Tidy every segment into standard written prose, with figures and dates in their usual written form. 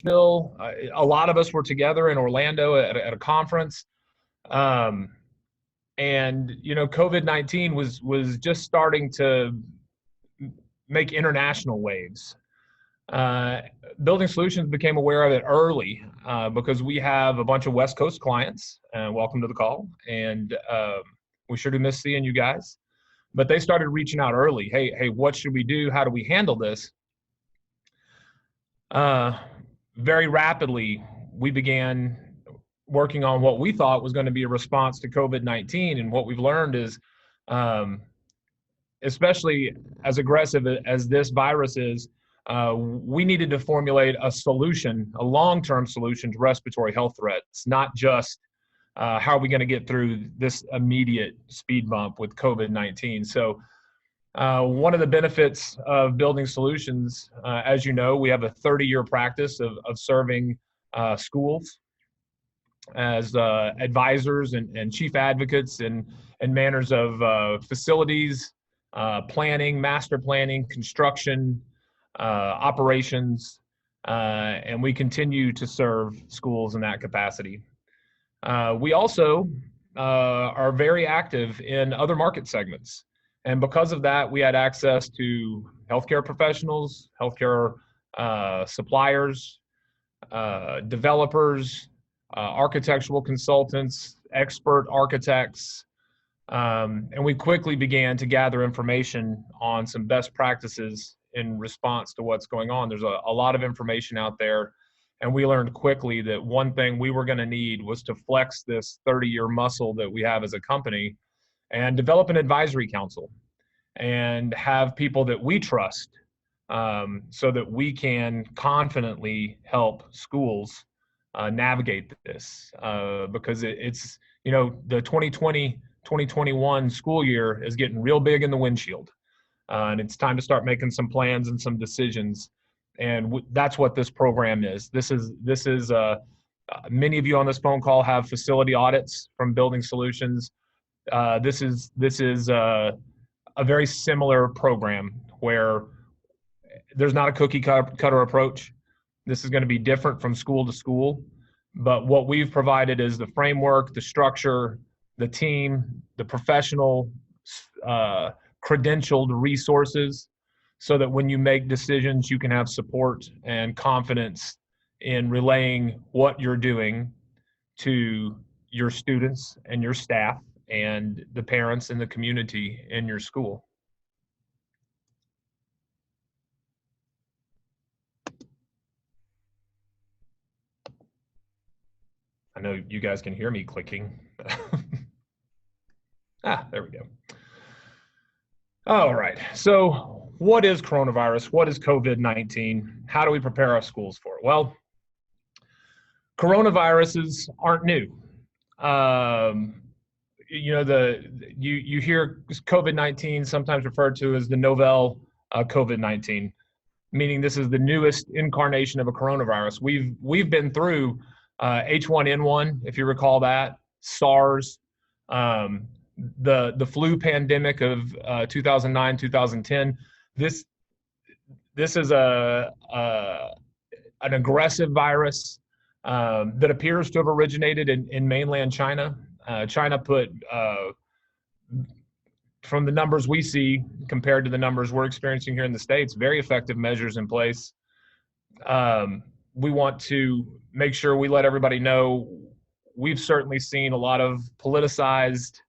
Bill, a lot of us were together in Orlando at a conference. Um, and COVID-19 was just starting to make international waves. Uh, Building Solutions became aware of it early because we have a bunch of West Coast clients. Welcome to the call, and we sure do miss seeing you guys. But they started reaching out early. Hey, what should we do? How do we handle this? Very rapidly, we began working on what we thought was going to be a response to COVID-19. And what we've learned is, especially as aggressive as this virus is, we needed to formulate a solution, a long-term solution to respiratory health threats, not just how are we going to get through this immediate speed bump with COVID-19. So one of the benefits of Building Solutions, as you know, we have a 30-year practice of serving schools as advisors and chief advocates and manners of facilities, planning, master planning, construction, operations, and we continue to serve schools in that capacity. We also are very active in other market segments. And because of that, we had access to healthcare professionals, healthcare suppliers, developers, architectural consultants, expert architects, and we quickly began to gather information on some best practices in response to what's going on. There's a lot of information out there, and we learned quickly that one thing we were going to need was to flex this 30-year muscle that we have as a company and develop an advisory council and have people that we trust so that we can confidently help schools navigate this because it's, the 2020-2021 school year is getting real big in the windshield. And it's time to start making some plans and some decisions. And that's what this program is. This is many of you on this phone call have facility audits from Building Solutions. This is a very similar program where there's not a cookie cutter approach. This is going to be different from school to school, but what we've provided is the framework, the structure, the team, the professional, credentialed resources, so that when you make decisions, you can have support and confidence in relaying what you're doing to your students and your staff and the parents and the community in your school. I know you guys can hear me clicking. There we go. All right, so what is coronavirus? What is COVID-19? How do we prepare our schools for it? Well, coronaviruses aren't new. You hear COVID-19 sometimes referred to as the novel COVID-19, meaning this is the newest incarnation of a coronavirus. We've been through H1N1, if you recall that, SARS, the flu pandemic of 2009, 2010. This is an aggressive virus that appears to have originated in mainland China. China put, from the numbers we see compared to the numbers we're experiencing here in the States, very effective measures in place. We want to make sure we let everybody know we've certainly seen a lot of politicized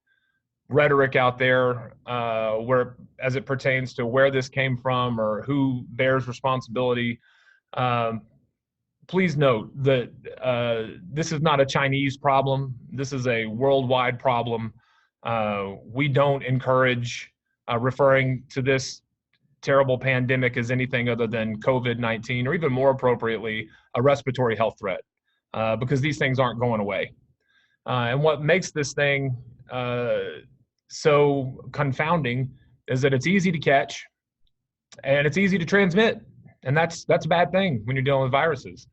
rhetoric out there where, as it pertains to where this came from or who bears responsibility. Please note that this is not a Chinese problem. This is a worldwide problem. We don't encourage referring to this terrible pandemic as anything other than COVID-19, or even more appropriately, a respiratory health threat, because these things aren't going away. And what makes this thing so confounding is that it's easy to catch and it's easy to transmit. And that's a bad thing when you're dealing with viruses.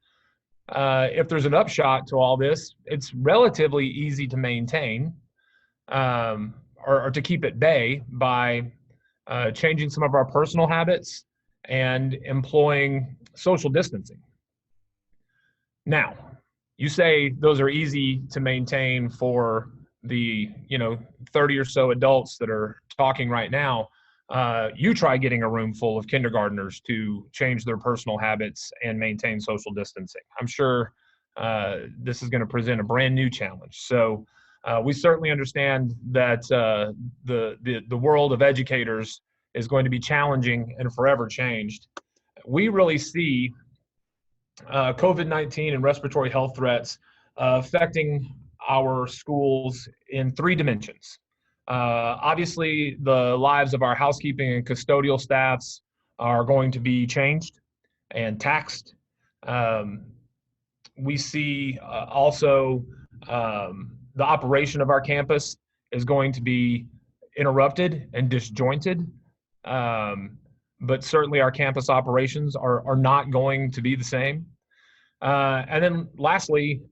If there's an upshot to all this, it's relatively easy to maintain or to keep at bay by changing some of our personal habits and employing social distancing. Now, you say those are easy to maintain for the 30 or so adults that are talking right now. You try getting a room full of kindergartners to change their personal habits and maintain social distancing. I'm sure this is going to present a brand new challenge. So we certainly understand that the world of educators is going to be challenging and forever changed. We really see COVID-19 and respiratory health threats affecting our schools in three dimensions. Obviously, the lives of our housekeeping and custodial staffs are going to be changed and taxed. We see also the operation of our campus is going to be interrupted and disjointed. But certainly our campus operations are not going to be the same. And then lastly,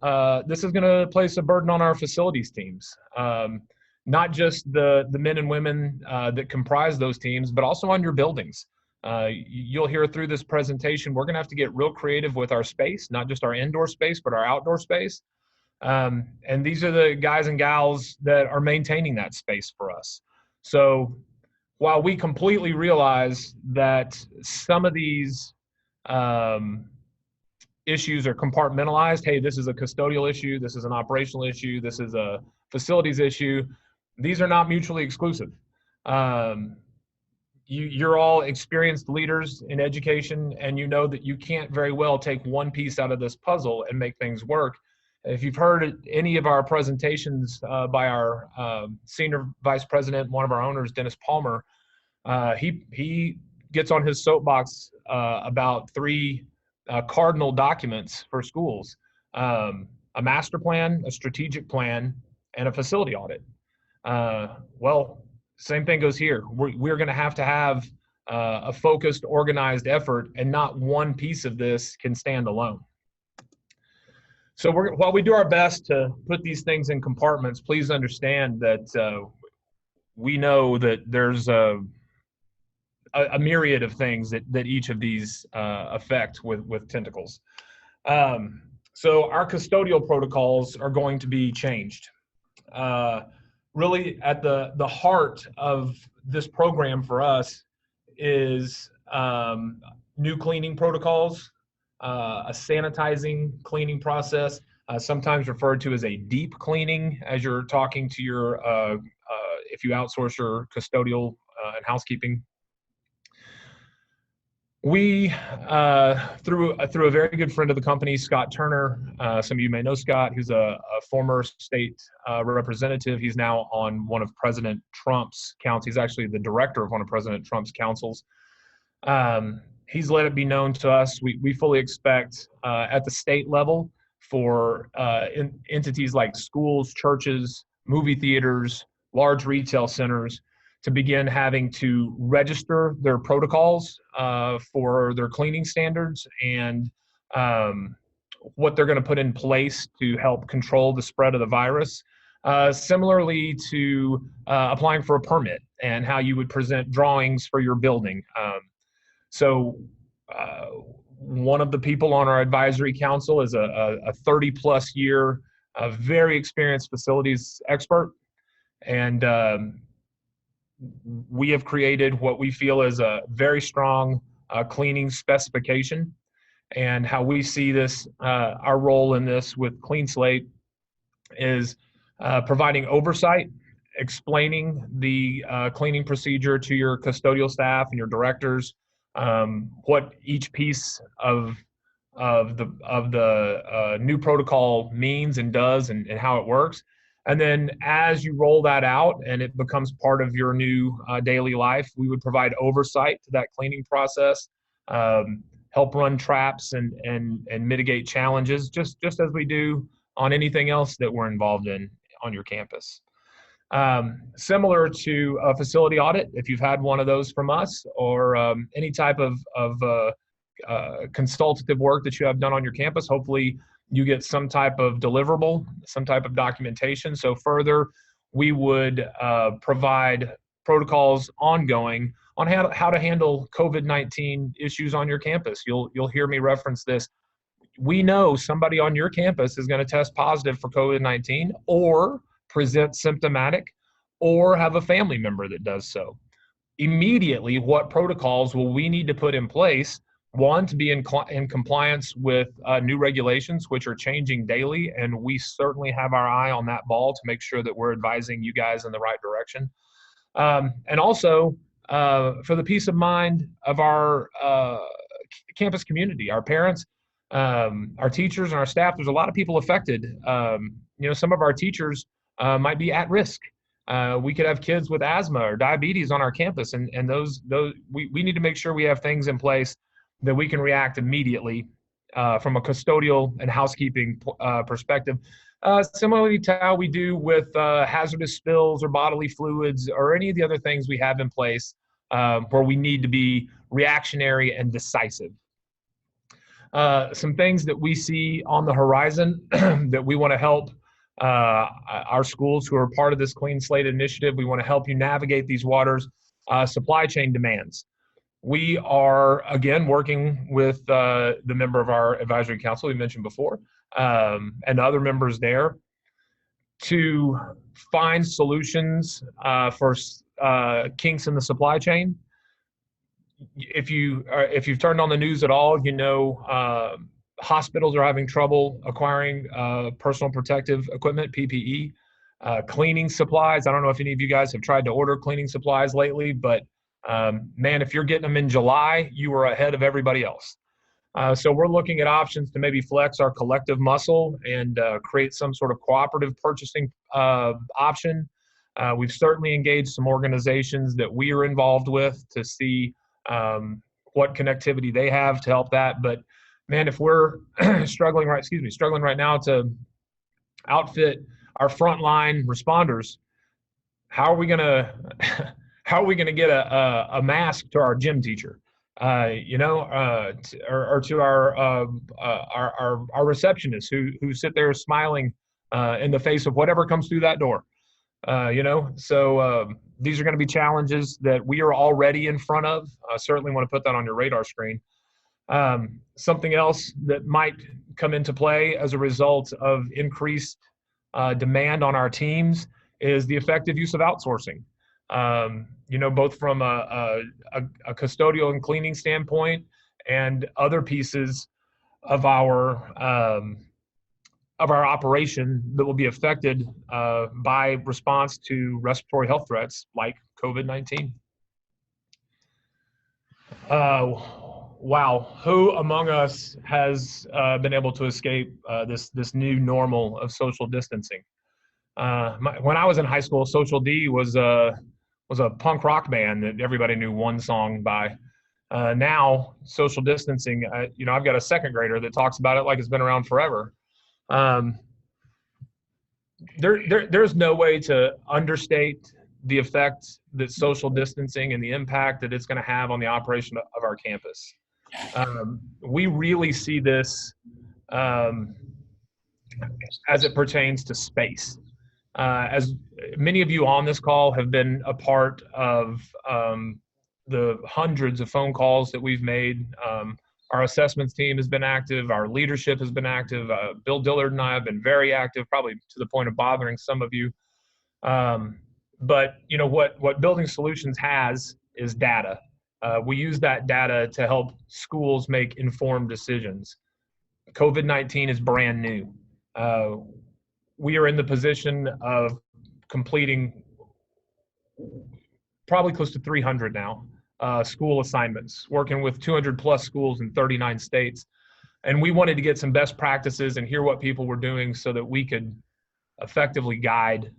this is going to place a burden on our facilities teams, not just the men and women that comprise those teams, but also on your buildings. You'll hear through this presentation, we're going to have to get real creative with our space, not just our indoor space, but our outdoor space. And these are the guys and gals that are maintaining that space for us. So while we completely realize that some of these issues are compartmentalized, hey, this is a custodial issue, this is an operational issue, this is a facilities issue, these are not mutually exclusive. You're all experienced leaders in education, and you know that you can't very well take one piece out of this puzzle and make things work. If you've heard any of our presentations by our senior vice president, one of our owners, Dennis Palmer, he gets on his soapbox about three cardinal documents for schools: a master plan, a strategic plan, and a facility audit. Well, same thing goes here. We're going to have a focused, organized effort, and not one piece of this can stand alone. So while we do our best to put these things in compartments, please understand that we know that there's a myriad of things that each of these affect with tentacles. So our custodial protocols are going to be changed. Really at the heart of this program for us is new cleaning protocols, a sanitizing cleaning process, sometimes referred to as a deep cleaning as you're talking to your, if you outsource your custodial and housekeeping. We, through a very good friend of the company, Scott Turner, some of you may know Scott, who's a former state representative. He's now on one of President Trump's councils. He's actually the director of one of President Trump's councils. He's let it be known to us. We fully expect at the state level for entities like schools, churches, movie theaters, large retail centers to begin having to register their protocols for their cleaning standards and what they're going to put in place to help control the spread of the virus. Similarly to applying for a permit and how you would present drawings for your building. So one of the people on our advisory council is a 30-plus year, very experienced facilities expert. And we have created what we feel is a very strong cleaning specification. And how we see this, our role in this with Clean Slate is providing oversight, explaining the cleaning procedure to your custodial staff and your directors, what each piece of the new protocol means and does and how it works. And then as you roll that out and it becomes part of your new daily life, we would provide oversight to that cleaning process, help run traps and mitigate challenges, just as we do on anything else that we're involved in on your campus. Similar to a facility audit, if you've had one of those from us, or any type of consultative work that you have done on your campus, hopefully you get some type of deliverable, some type of documentation. So further, we would provide protocols ongoing on how to handle COVID-19 issues on your campus. You'll hear me reference this. we know somebody on your campus is going to test positive for COVID-19 or present symptomatic or have a family member that does so. Immediately, what protocols will we need to put in place? One, to be in compliance with new regulations, which are changing daily, and we certainly have our eye on that ball to make sure that we're advising you guys in the right direction. And also, for the peace of mind of our campus community, our parents, our teachers, and our staff. There's a lot of people affected. Some of our teachers might be at risk. We could have kids with asthma or diabetes on our campus, and those we need to make sure we have things in place that we can react immediately from a custodial and housekeeping perspective. Similarly to how we do with hazardous spills or bodily fluids or any of the other things we have in place where we need to be reactionary and decisive. Some things that we see on the horizon that we want to help our schools who are part of this Clean Slate initiative. We want to help you navigate these waters. Supply chain demands. We are, again, working with the member of our advisory council we mentioned before and other members there to find solutions for kinks in the supply chain. If you've turned on the news at all, hospitals are having trouble acquiring personal protective equipment, PPE, cleaning supplies. I don't know if any of you guys have tried to order cleaning supplies lately, but man, if you're getting them in July, you are ahead of everybody else. So we're looking at options to maybe flex our collective muscle and create some sort of cooperative purchasing option. We've certainly engaged some organizations that we are involved with to see what connectivity they have to help that. But man, if we're struggling right now to outfit our frontline responders, how are we gonna get a mask to our gym teacher, or to our receptionists who sit there smiling in the face of whatever comes through that door? So these are going to be challenges that we are already in front of. I certainly want to put that on your radar screen. Something else that might come into play as a result of increased demand on our teams is the effective use of outsourcing. Both from a custodial and cleaning standpoint and other pieces of our operation that will be affected by response to respiratory health threats like COVID-19. Wow, who among us has been able to escape this new normal of social distancing? When I was in high school, Social D was a punk rock band that everybody knew one song by. Now, social distancing, I've got a second grader that talks about it like it's been around forever. There's no way to understate the effect that social distancing and the impact that it's going to have on the operation of our campus. We really see this as it pertains to space. As many of you on this call have been a part of the hundreds of phone calls that we've made. Our assessments team has been active. Our leadership has been active. Bill Dillard and I have been very active, probably to the point of bothering some of you. But what Building Solutions has is data. We use that data to help schools make informed decisions. COVID-19 is brand new. We are in the position of completing probably close to 300 now school assignments, working with 200 plus schools in 39 states. And we wanted to get some best practices and hear what people were doing so that we could effectively guide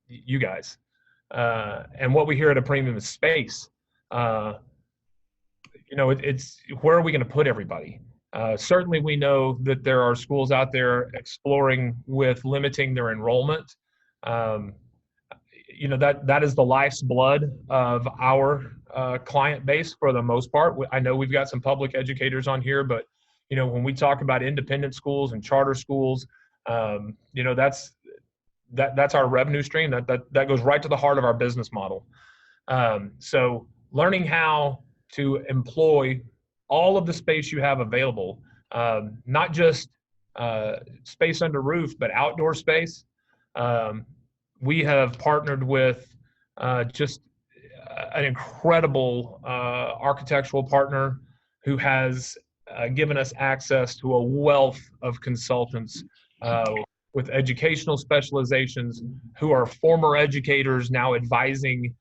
you guys. And what we hear at a premium is space. It's where are we going to put everybody? Certainly we know that there are schools out there exploring with limiting their enrollment. That is the life's blood of our client base for the most part. I know we've got some public educators on here, but when we talk about independent schools and charter schools, that's our revenue stream. That goes right to the heart of our business model. So learning how to employ all of the space you have available not just space under roof, but outdoor space. We have partnered with just an incredible architectural partner who has given us access to a wealth of consultants with educational specializations who are former educators now advising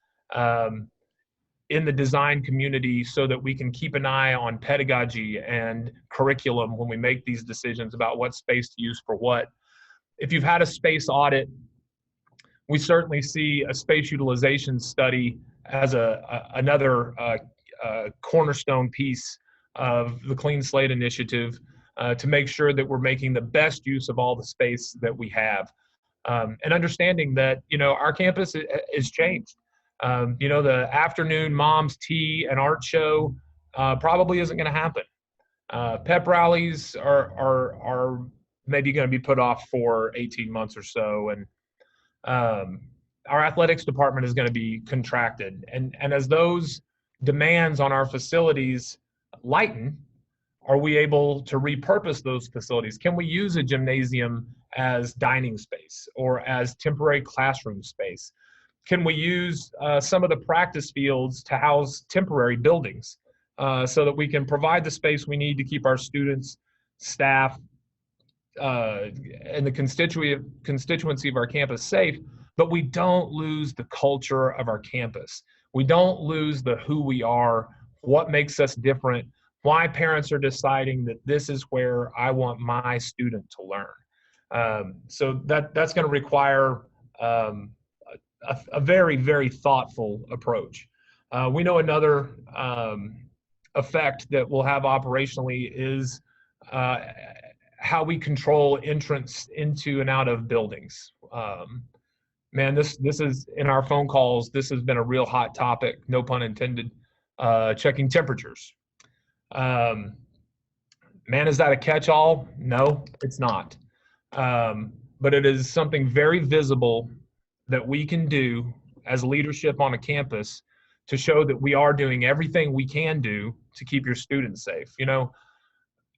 in the design community so that we can keep an eye on pedagogy and curriculum when we make these decisions about what space to use for what. If you've had a space audit, we certainly see a space utilization study as another cornerstone piece of the Clean Slate initiative to make sure that we're making the best use of all the space that we have. And understanding that, our campus is changed. The afternoon mom's tea and art show probably isn't going to happen. Pep rallies are maybe going to be put off for 18 months or so. And our athletics department is going to be contracted. And as those demands on our facilities lighten, are we able to repurpose those facilities? Can we use a gymnasium as dining space or as temporary classroom space? Can we use some of the practice fields to house temporary buildings so that we can provide the space we need to keep our students, staff, and the constituency of our campus safe, but we don't lose the culture of our campus. We don't lose the who we are, what makes us different, why parents are deciding that this is where I want my student to learn. So that's going to require a very, very thoughtful approach. We know another effect that we'll have operationally is how we control entrance into and out of buildings. Man, this is, in our phone calls, this has been a real hot topic, no pun intended, checking temperatures. Man, is that a catch-all? No, it's not. But it is something very visible that we can do as leadership on a campus to show that we are doing everything we can do to keep your students safe.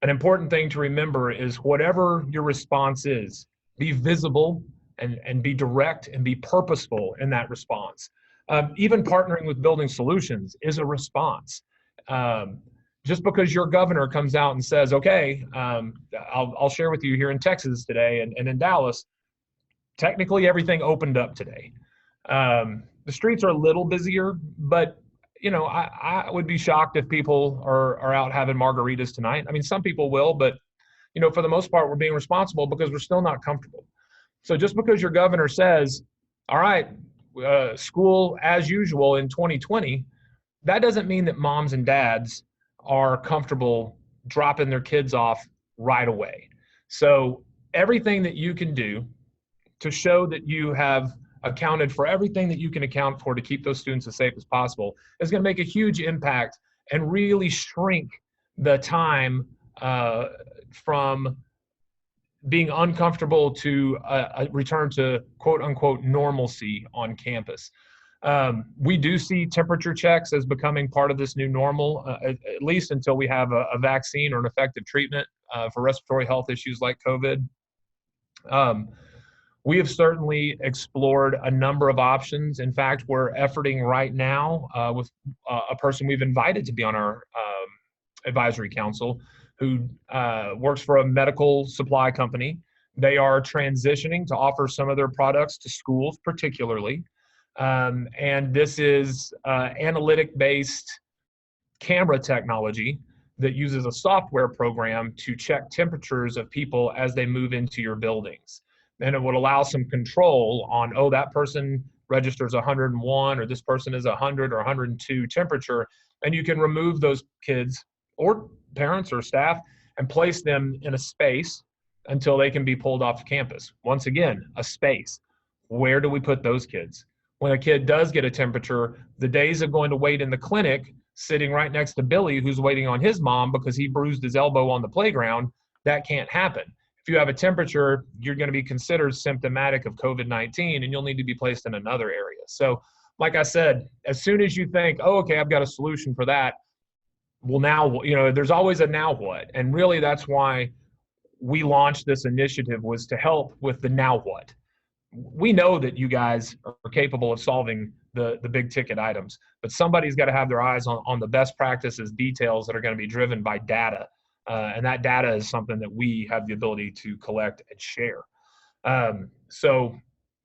An important thing to remember is whatever your response is, be visible and be direct and be purposeful in that response. Even partnering with Building Solutions is a response. Just because your governor comes out and says, okay, I'll share with you here in Texas today and in Dallas, technically everything opened up today. The streets are a little busier, but I would be shocked if people are out having margaritas tonight. I mean, some people will, but for the most part, we're being responsible because we're still not comfortable. So just because your governor says, all right, school as usual in 2020, that doesn't mean that moms and dads are comfortable dropping their kids off right away. So everything that you can do to show that you have accounted for everything that you can account for to keep those students as safe as possible is going to make a huge impact and really shrink the time from being uncomfortable to a return to quote unquote normalcy on campus. We do see temperature checks as becoming part of this new normal, at least until we have a vaccine or an effective treatment for respiratory health issues like COVID. We have certainly explored a number of options. In fact, we're efforting right now with a person we've invited to be on our advisory council who works for a medical supply company. They are transitioning to offer some of their products to schools particularly. And this is analytic-based camera technology that uses a software program to check temperatures of people as they move into your buildings. And it would allow some control on, oh, that person registers 101 or this person is 100 or 102 temperature. And you can remove those kids or parents or staff and place them in a space until they can be pulled off campus. Once again, a space. Where do we put those kids? When a kid does get a temperature, the days of going to wait in the clinic, sitting right next to Billy, who's waiting on his mom because he bruised his elbow on the playground, that can't happen. If you have a temperature, you're going to be considered symptomatic of COVID-19 and you'll need to be placed in another area. So like I said, as soon as you think, oh, okay, I've got a solution for that, well, now, there's always a now what. And really that's why we launched this initiative, was to help with the now what. We know that you guys are capable of solving the big ticket items, but somebody's got to have their eyes on the best practices, details that are going to be driven by data. And that data is something that we have the ability to collect and share. So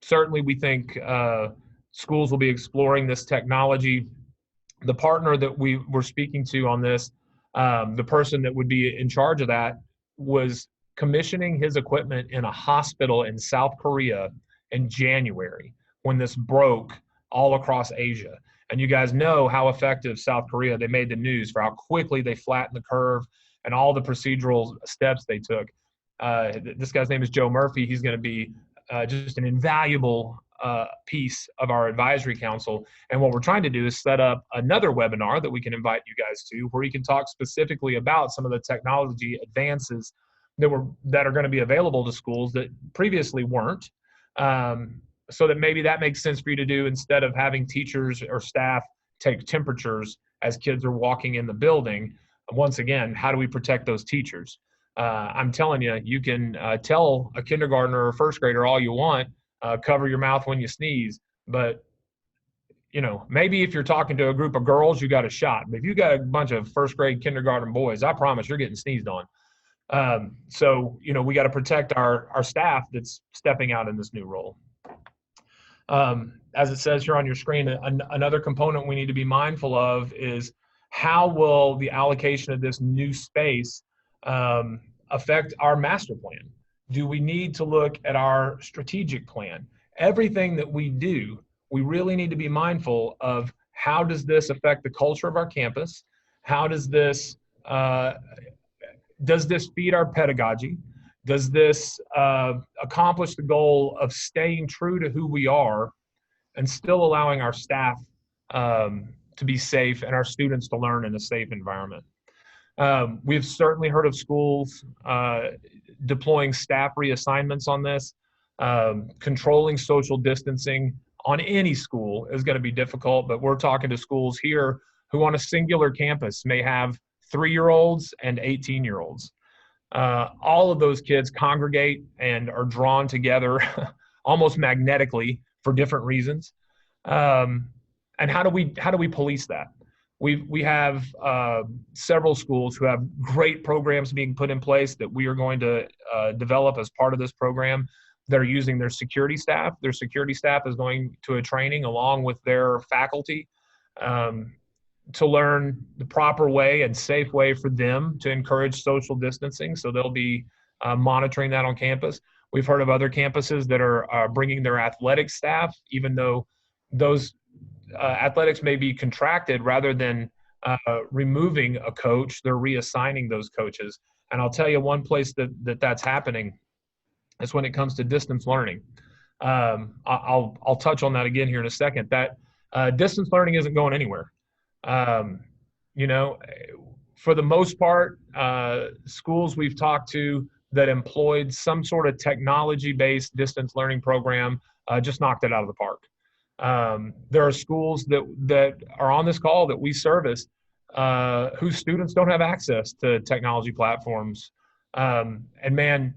certainly we think schools will be exploring this technology. The partner that we were speaking to on this, the person that would be in charge of that, was commissioning his equipment in a hospital in South Korea in January when this broke all across Asia. And you guys know how effective South Korea, they made the news for how quickly they flattened the curve and all the procedural steps they took. This guy's name is Joe Murphy. He's going to be just an invaluable piece of our advisory council. And what we're trying to do is set up another webinar that we can invite you guys to, where you can talk specifically about some of the technology advances that are going to be available to schools that previously weren't. So that maybe that makes sense for you to do, instead of having teachers or staff take temperatures as kids are walking in the building. Once again, how do we protect those teachers? I'm telling you, you can tell a kindergartner or first grader all you want, cover your mouth when you sneeze, but maybe if you're talking to a group of girls, you got a shot. But if you got a bunch of first grade kindergarten boys, I promise you're getting sneezed on. So we got to protect our staff that's stepping out in this new role. As it says here on your screen, another component we need to be mindful of is, how will the allocation of this new space affect our master plan? Do we need to look at our strategic plan? Everything that we do, we really need to be mindful of, how does this affect the culture of our campus? How does this feed our pedagogy? Does this accomplish the goal of staying true to who we are and still allowing our staff to be safe and our students to learn in a safe environment? We've certainly heard of schools deploying staff reassignments on this. Controlling social distancing on any school is going to be difficult, but we're talking to schools here who on a singular campus may have 3-year-olds and 18-year-olds. All of those kids congregate and are drawn together almost magnetically for different reasons. And how do we police that? We have several schools who have great programs being put in place that we are going to develop as part of this program, that are using their security staff. Their security staff is going to a training along with their faculty to learn the proper way and safe way for them to encourage social distancing. So they'll be monitoring that on campus. We've heard of other campuses that are bringing their athletic staff, even though those athletics may be contracted, rather than removing a coach, they're reassigning those coaches. And I'll tell you one place that's happening is when it comes to distance learning. I'll touch on that again here in a second. That distance learning isn't going anywhere. For the most part, schools we've talked to that employed some sort of technology-based distance learning program just knocked it out of the park. There are schools that are on this call that we service whose students don't have access to technology platforms. And man,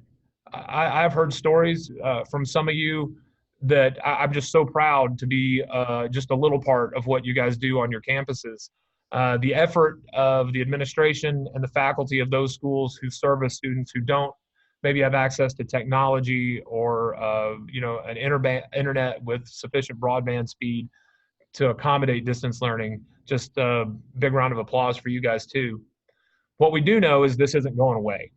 I've heard stories from some of you that I'm just so proud to be just a little part of what you guys do on your campuses. The effort of the administration and the faculty of those schools who service students who don't maybe have access to technology or an internet with sufficient broadband speed to accommodate distance learning. Just a big round of applause for you guys too. What we do know is this isn't going away.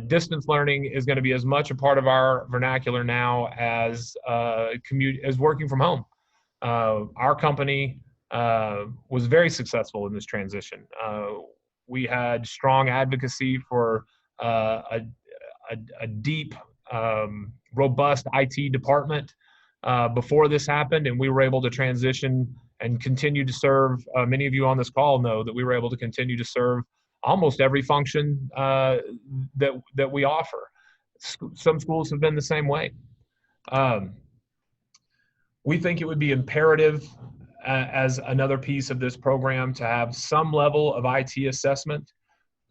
Distance learning is going to be as much a part of our vernacular now as working from home. Our company was very successful in this transition. We had strong advocacy for a deep, robust IT department before this happened, and we were able to transition and continue to serve. Many of you on this call know that we were able to continue to serve almost every function that we offer. Some schools have been the same way. We think it would be imperative as another piece of this program to have some level of IT assessment.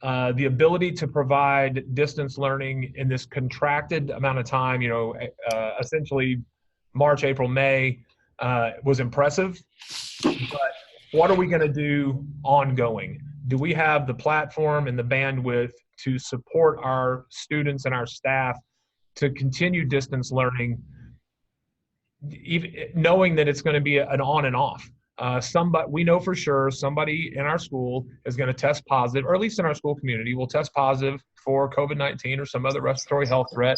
The ability to provide distance learning in this contracted amount of time, essentially March, April, May, was impressive. But what are we going to do ongoing? Do we have the platform and the bandwidth to support our students and our staff to continue distance learning, even knowing that it's going to be an on and off? We know for sure somebody in our school is going to test positive, or at least in our school community will test positive for COVID-19 or some other respiratory health threat.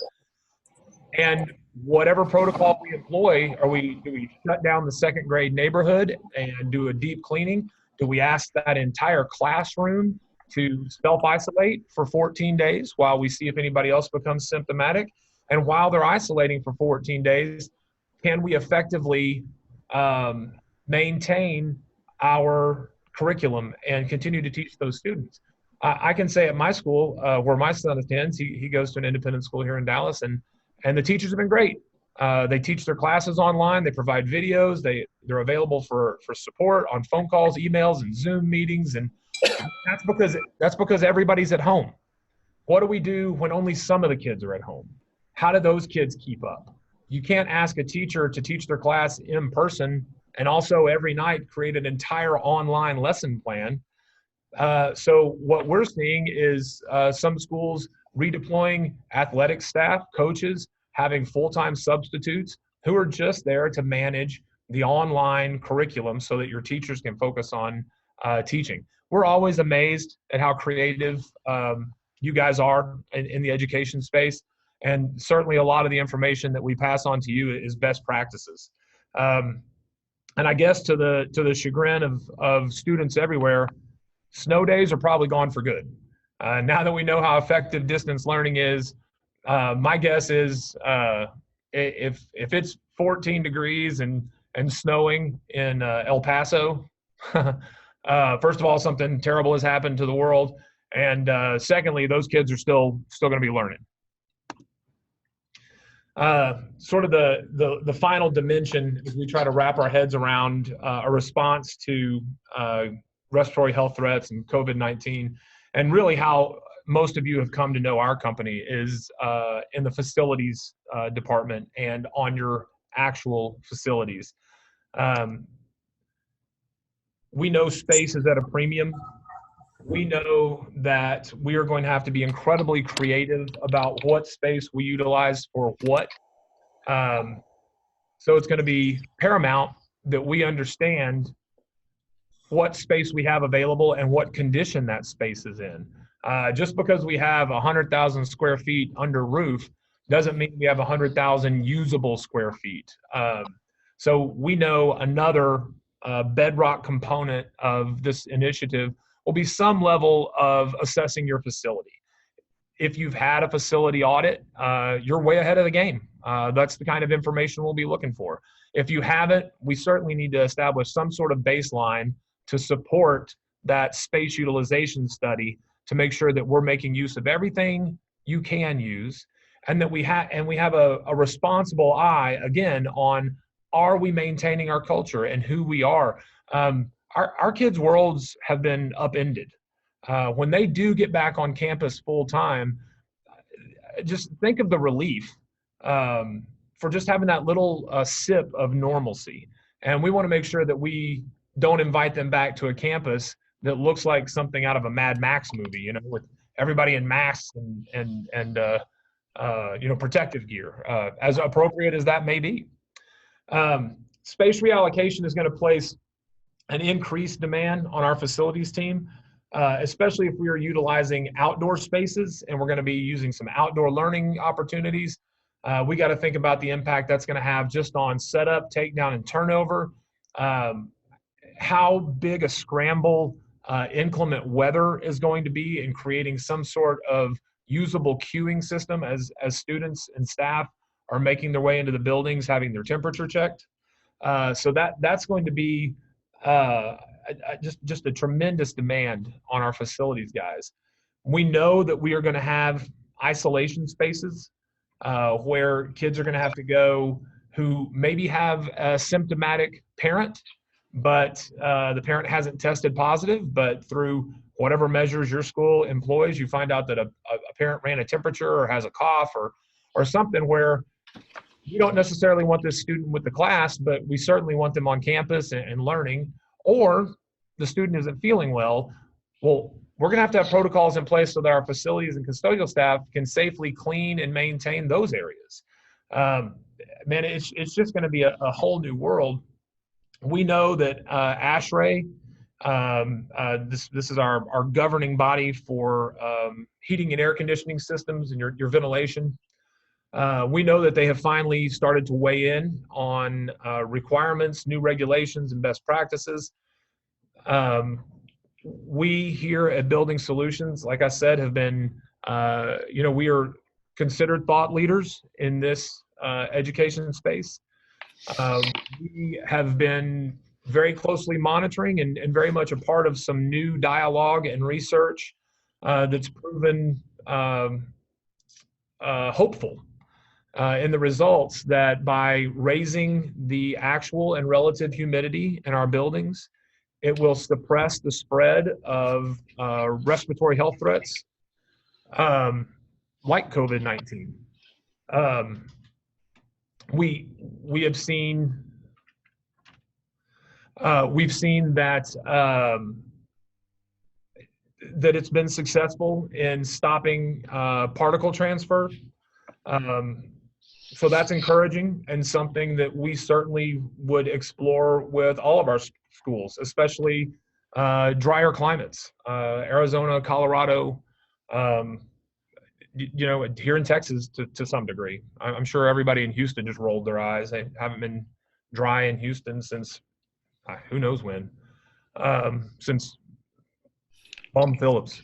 And whatever protocol we employ, do we shut down the second grade neighborhood and do a deep cleaning? Do we ask that entire classroom to self-isolate for 14 days while we see if anybody else becomes symptomatic? And while they're isolating for 14 days, can we effectively maintain our curriculum and continue to teach those students? I can say at my school, where my son attends, he goes to an independent school here in Dallas, and the teachers have been great. They teach their classes online. They provide videos. They're available for support on phone calls, emails, and Zoom meetings. And that's because everybody's at home. What do we do when only some of the kids are at home? How do those kids keep up? You can't ask a teacher to teach their class in person and also every night create an entire online lesson plan. So what we're seeing is some schools redeploying athletic staff, coaches, having full-time substitutes who are just there to manage the online curriculum so that your teachers can focus on teaching. We're always amazed at how creative you guys are in the education space. And certainly a lot of the information that we pass on to you is best practices. And I guess to the chagrin of students everywhere, snow days are probably gone for good. Now that we know how effective distance learning is, my guess is if it's 14 degrees and snowing in El Paso, first of all, something terrible has happened to the world. And secondly, those kids are still going to be learning. Sort of the final dimension as we try to wrap our heads around a response to respiratory health threats and COVID-19, and really how most of you have come to know our company is in the facilities department and on your actual facilities. We know space is at a premium. We know that we are going to have to be incredibly creative about what space we utilize for what. So it's going to be paramount that we understand what space we have available and what condition that space is in. Just because we have 100,000 square feet under roof doesn't mean we have 100,000 usable square feet. So we know another bedrock component of this initiative will be some level of assessing your facility. If you've had a facility audit, you're way ahead of the game. That's the kind of information we'll be looking for. If you haven't, we certainly need to establish some sort of baseline to support that space utilization study to make sure that we're making use of everything you can use, and that we have a responsible eye, again, on are we maintaining our culture and who we are. Our kids' worlds have been upended. When they do get back on campus full time, just think of the relief for just having that little sip of normalcy. And we want to make sure that we don't invite them back to a campus that looks like something out of a Mad Max movie, with everybody in masks and protective gear, as appropriate as that may be. Space reallocation is going to place an increased demand on our facilities team, especially if we are utilizing outdoor spaces and we're going to be using some outdoor learning opportunities. We got to think about the impact that's going to have just on setup, takedown, and turnover. How big a scramble inclement weather is going to be in creating some sort of usable queuing system as students and staff are making their way into the buildings, having their temperature checked. So that's going to be just a tremendous demand on our facilities guys. We know that we are going to have isolation spaces where kids are going to have to go who maybe have a symptomatic parent, but the parent hasn't tested positive, but through whatever measures your school employs, you find out that a parent ran a temperature or has a cough or something where we don't necessarily want this student with the class, but we certainly want them on campus and learning, or the student isn't feeling well. Well, we're going to have protocols in place so that our facilities and custodial staff can safely clean and maintain those areas. Man, it's just going to be a whole new world. We know that ASHRAE, this is our governing body for heating and air conditioning systems and your ventilation. We know that they have finally started to weigh in on requirements, new regulations, and best practices. We here at Building Solutions, like I said, have been, we are considered thought leaders in this education space. We have been very closely monitoring and very much a part of some new dialogue and research that's proven hopeful in the results that by raising the actual and relative humidity in our buildings, it will suppress the spread of respiratory health threats like COVID-19. We have seen we've seen that that it's been successful in stopping particle transfer. So that's encouraging and something that we certainly would explore with all of our schools, especially drier climates, Arizona, Colorado, here in Texas to some degree. I'm sure everybody in Houston just rolled their eyes. They haven't been dry in Houston since who knows when, since Bum Phillips.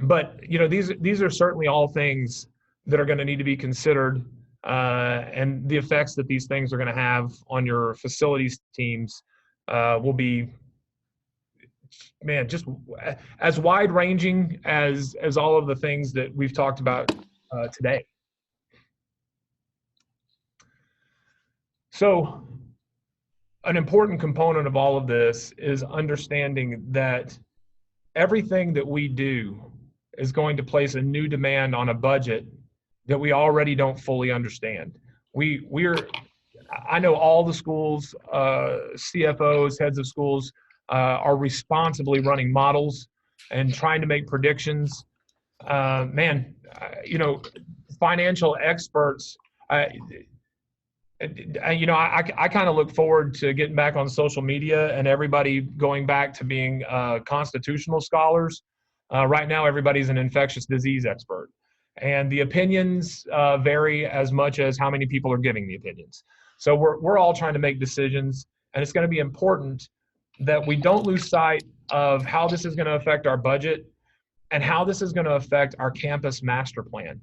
But these are certainly all things that are going to need to be considered, and the effects that these things are going to have on your facilities teams will be, man, just as wide-ranging as all of the things that we've talked about today. So an important component of all of this is understanding that everything that we do is going to place a new demand on a budget that we already don't fully understand. I know all the schools, CFOs, heads of schools are responsibly running models and trying to make predictions. Financial experts, I kind of look forward to getting back on social media and everybody going back to being constitutional scholars. Right now, everybody's an infectious disease expert. And the opinions vary as much as how many people are giving the opinions. So we're all trying to make decisions, and it's going to be important that we don't lose sight of how this is going to affect our budget and how this is going to affect our campus master plan.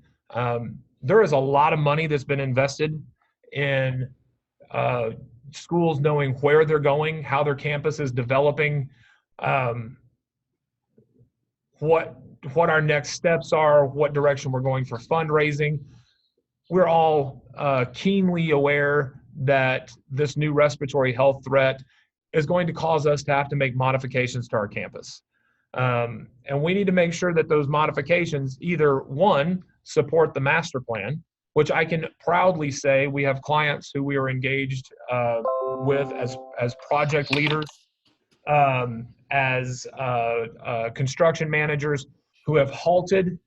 There is a lot of money that's been invested in schools knowing where they're going, how their campus is developing, what our next steps are, what direction we're going for fundraising. We're all keenly aware that this new respiratory health threat is going to cause us to have to make modifications to our campus. And we need to make sure that those modifications either, one, support the master plan, which I can proudly say we have clients who we are engaged with as project leaders, as construction managers who have halted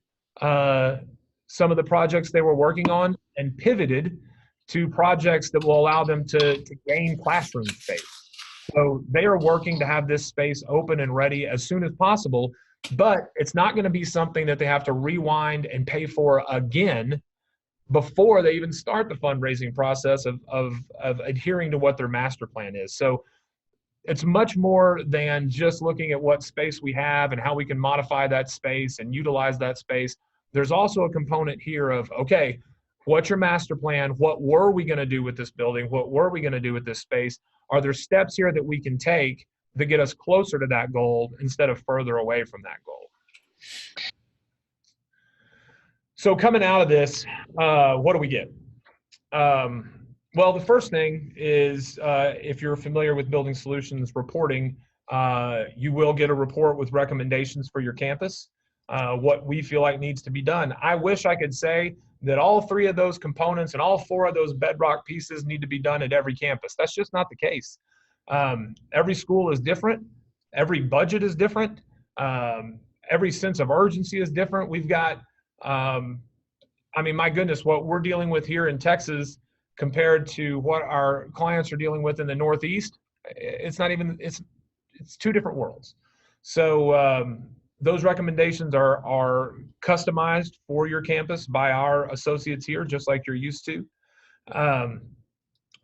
some of the projects they were working on and pivoted to projects that will allow them to gain classroom space. So they are working to have this space open and ready as soon as possible, but it's not going to be something that they have to rewind and pay for again before they even start the fundraising process of adhering to what their master plan is. So it's much more than just looking at what space we have and how we can modify that space and utilize that space. There's also a component here of, okay, what's your master plan? What were we going to do with this building? What were we going to do with this space? Are there steps here that we can take that get us closer to that goal instead of further away from that goal? So coming out of this, what do we get? Well, the first thing is if you're familiar with Building Solutions reporting, you will get a report with recommendations for your campus, what we feel like needs to be done. I wish I could say that all three of those components and all four of those bedrock pieces need to be done at every campus. That's just not the case. Every school is different. Every budget is different. Every sense of urgency is different. We've got, I mean, my goodness, what we're dealing with here in Texas compared to what our clients are dealing with in the Northeast, it's not even, it's two different worlds. So those recommendations are customized for your campus by our associates here, just like you're used to.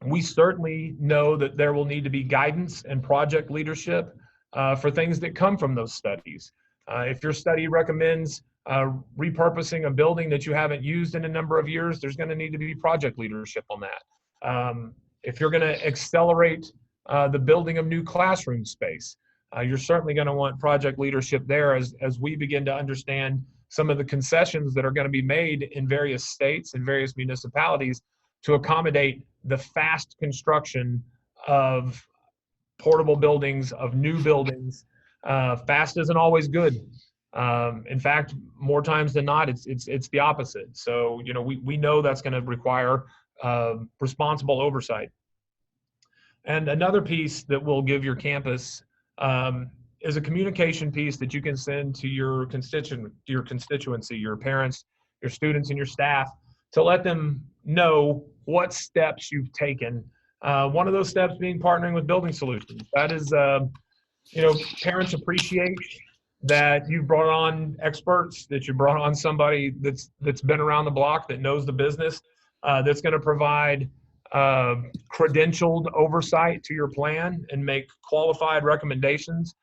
We certainly know that there will need to be guidance and project leadership for things that come from those studies. If your study recommends repurposing a building that you haven't used in a number of years, there's going to need to be project leadership on that. If you're going to accelerate the building of new classroom space, you're certainly going to want project leadership there as we begin to understand some of the concessions that are going to be made in various states and various municipalities to accommodate the fast construction of portable buildings, of new buildings. Fast isn't always good. In fact, more times than not, it's the opposite. So, you know, we know that's going to require responsible oversight. And another piece that will give your campus is a communication piece that you can send to your constituency, your parents, your students, and your staff to let them know what steps you've taken. One of those steps being partnering with Building Solutions. That is, you know, parents appreciate that you've brought on experts, that you brought on somebody that's been around the block, that knows the business, that's going to provide credentialed oversight to your plan and make qualified recommendations.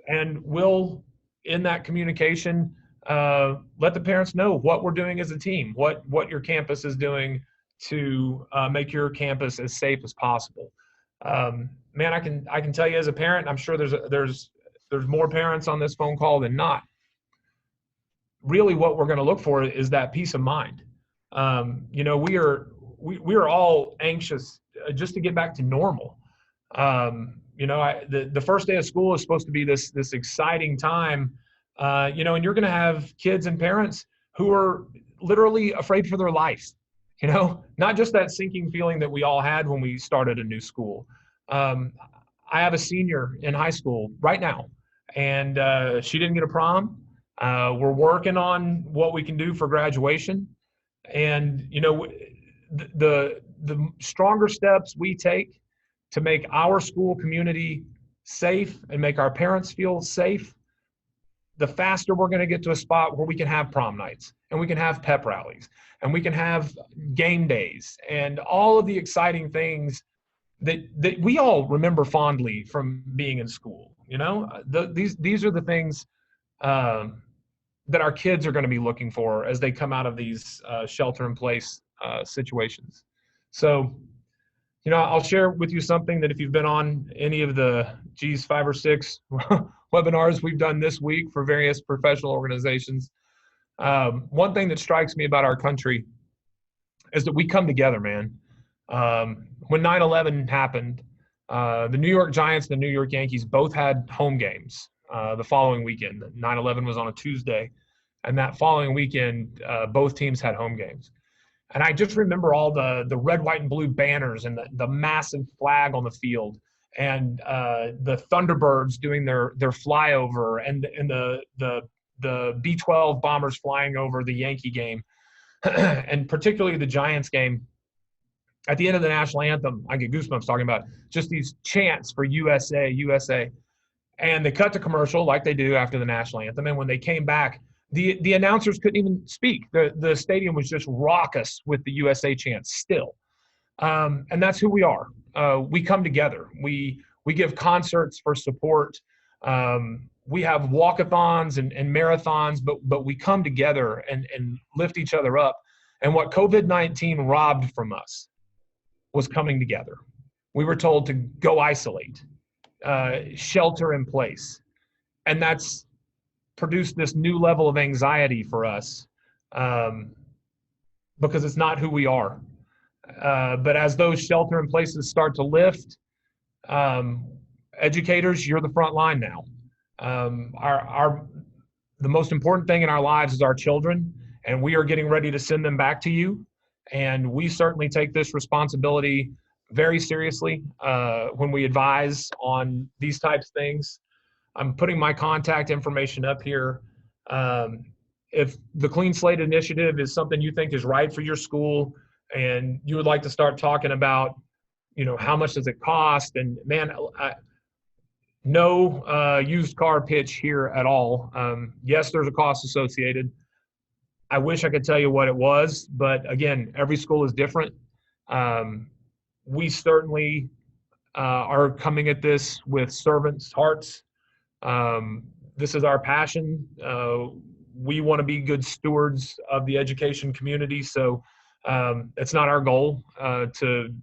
And will, in that communication, let the parents know what we're doing as a team, what your campus is doing to make your campus as safe as possible. Man, I can tell you as a parent, I'm sure there's more parents on this phone call than not. Really, what we're going to look for is that peace of mind. You know, we are all anxious just to get back to normal. You know, the first day of school is supposed to be this exciting time. You know, and you're going to have kids and parents who are literally afraid for their life. You know, not just that sinking feeling that we all had when we started a new school. I have a senior in high school right now, and she didn't get a prom. We're working on what we can do for graduation. And, you know, the stronger steps we take to make our school community safe and make our parents feel safe, the faster we're going to get to a spot where we can have prom nights and we can have pep rallies and we can have game days and all of the exciting things that we all remember fondly from being in school. You know, these are the things that our kids are going to be looking for as they come out of these shelter-in-place situations. So, you know, I'll share with you something that if you've been on any of the 5 or 6 webinars we've done this week for various professional organizations, one thing that strikes me about our country is that we come together, man. When 9/11 happened, the New York Giants and the New York Yankees both had home games the following weekend. 9/11 was on a Tuesday, and that following weekend, both teams had home games. And I just remember all the red, white, and blue banners and the massive flag on the field, and the Thunderbirds doing their flyover, and the B-12 bombers flying over the Yankee game, and particularly the Giants game. At the end of the national anthem, I get goosebumps talking about just these chants for USA, USA. And they cut to commercial like they do after the national anthem. And when they came back, the announcers couldn't even speak. The stadium was just raucous with the USA chants still. And that's who we are. We come together. We give concerts for support. We have walkathons and marathons, but we come together and lift each other up. And what COVID-19 robbed from us was coming together. We were told to go isolate, shelter in place. And that's produced this new level of anxiety for us because it's not who we are. But as those shelter in places start to lift, educators, you're the front line now. The most important thing in our lives is our children, and we are getting ready to send them back to you. And we certainly take this responsibility very seriously when we advise on these types of things. I'm putting my contact information up here. If the Clean Slate Initiative is something you think is right for your school and you would like to start talking about, how much does it cost? And man, no used car pitch here at all. Yes, there's a cost associated. I wish I could tell you what it was, but again, every school is different. We certainly are coming at this with servants' hearts. This is our passion. We want to be good stewards of the education community, so it's not our goal to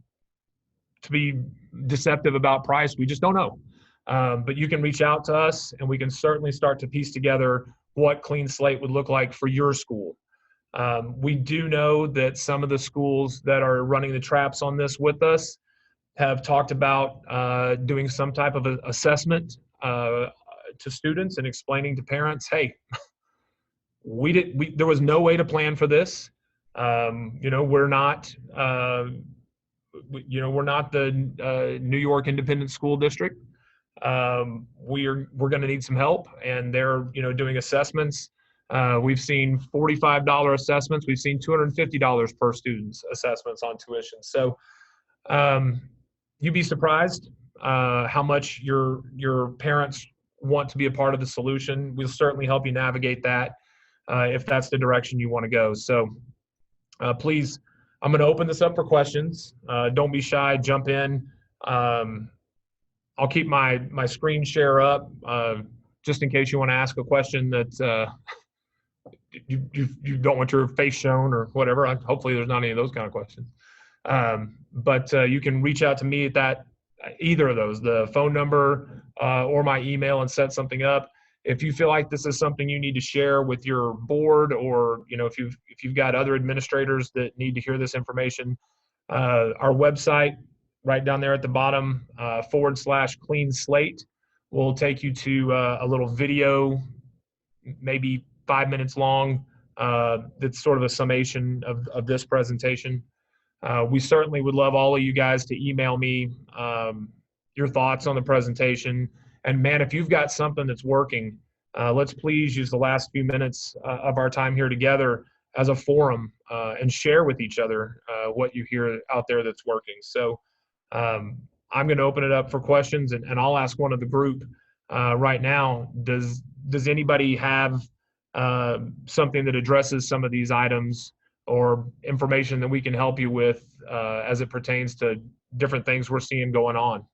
be deceptive about price. We just don't know. But you can reach out to us, and we can certainly start to piece together what Clean Slate would look like for your school. We do know that some of the schools that are running the traps on this with us have talked about doing some type of assessment to students and explaining to parents, hey, there was no way to plan for this. We're not the New York Independent School District. We're going to need some help, and they're doing assessments. We've seen $45 assessments. We've seen $250 per student's assessments on tuition. So you'd be surprised how much your parents want to be a part of the solution. We'll certainly help you navigate that if that's the direction you want to go. So please, I'm going to open this up for questions. Don't be shy. Jump in. I'll keep my screen share up just in case you want to ask a question that you don't want your face shown or whatever. Hopefully there's not any of those kind of questions. But you can reach out to me at either of those, the phone number or my email, and set something up. If you feel like this is something you need to share with your board, or if you've got other administrators that need to hear this information, our website right down there at the bottom /Clean Slate will take you to a little video, maybe 5 minutes long. That's sort of a summation of this presentation. We certainly would love all of you guys to email me your thoughts on the presentation. And man, if you've got something that's working, let's please use the last few minutes of our time here together as a forum and share with each other what you hear out there that's working. So I'm going to open it up for questions, and I'll ask one of the group right now. Does anybody have something that addresses some of these items or information that we can help you with as it pertains to different things we're seeing going on?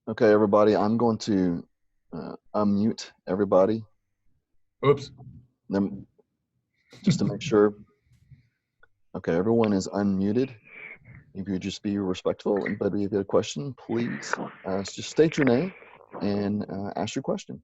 Okay, everybody, I'm going to unmute everybody. Oops. Just to make sure. Okay, everyone is unmuted. If you just be respectful, and if you have a question, please just state your name and ask your question.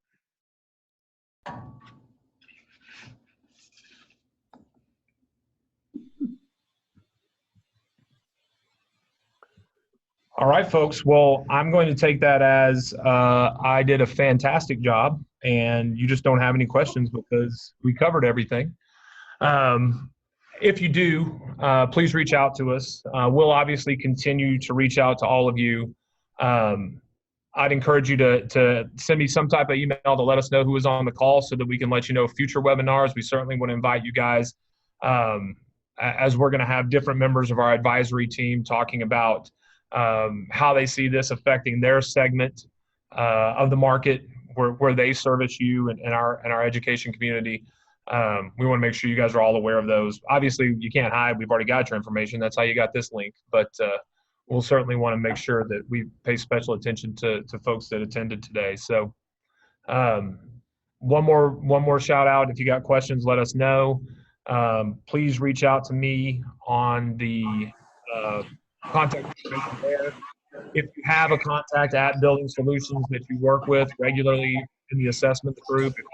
All right, folks. Well, I'm going to take that as I did a fantastic job, and you just don't have any questions because we covered everything. If you do, please reach out to us. We'll obviously continue to reach out to all of you. I'd encourage you to send me some type of email to let us know who is on the call so that we can let you know future webinars. We certainly want to invite you guys as we're going to have different members of our advisory team talking about how they see this affecting their segment of the market where they service you and our education community. We want to make sure you guys are all aware of those. Obviously, you can't hide. We've already got your information. That's how you got this link. But we'll certainly want to make sure that we pay special attention to folks that attended today. So one more shout out. If you got questions, let us know. Please reach out to me on the contact information there. If you have a contact at Building Solutions that you work with regularly in the assessment group, if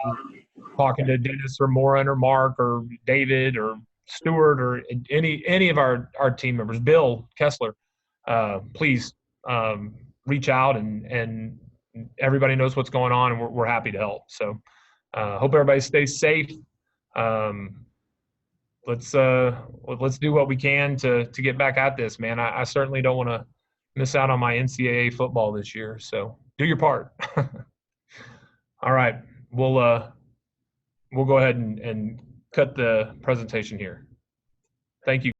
you're talking to Dennis or Morin or Mark or David or Stuart or any of our team members, Bill Kessler, please reach out, and everybody knows what's going on, and we're happy to help. So hope everybody stays safe. Let's do what we can to get back at this, man. I certainly don't want to miss out on my NCAA football this year. So do your part. All right, we'll go ahead and cut the presentation here. Thank you.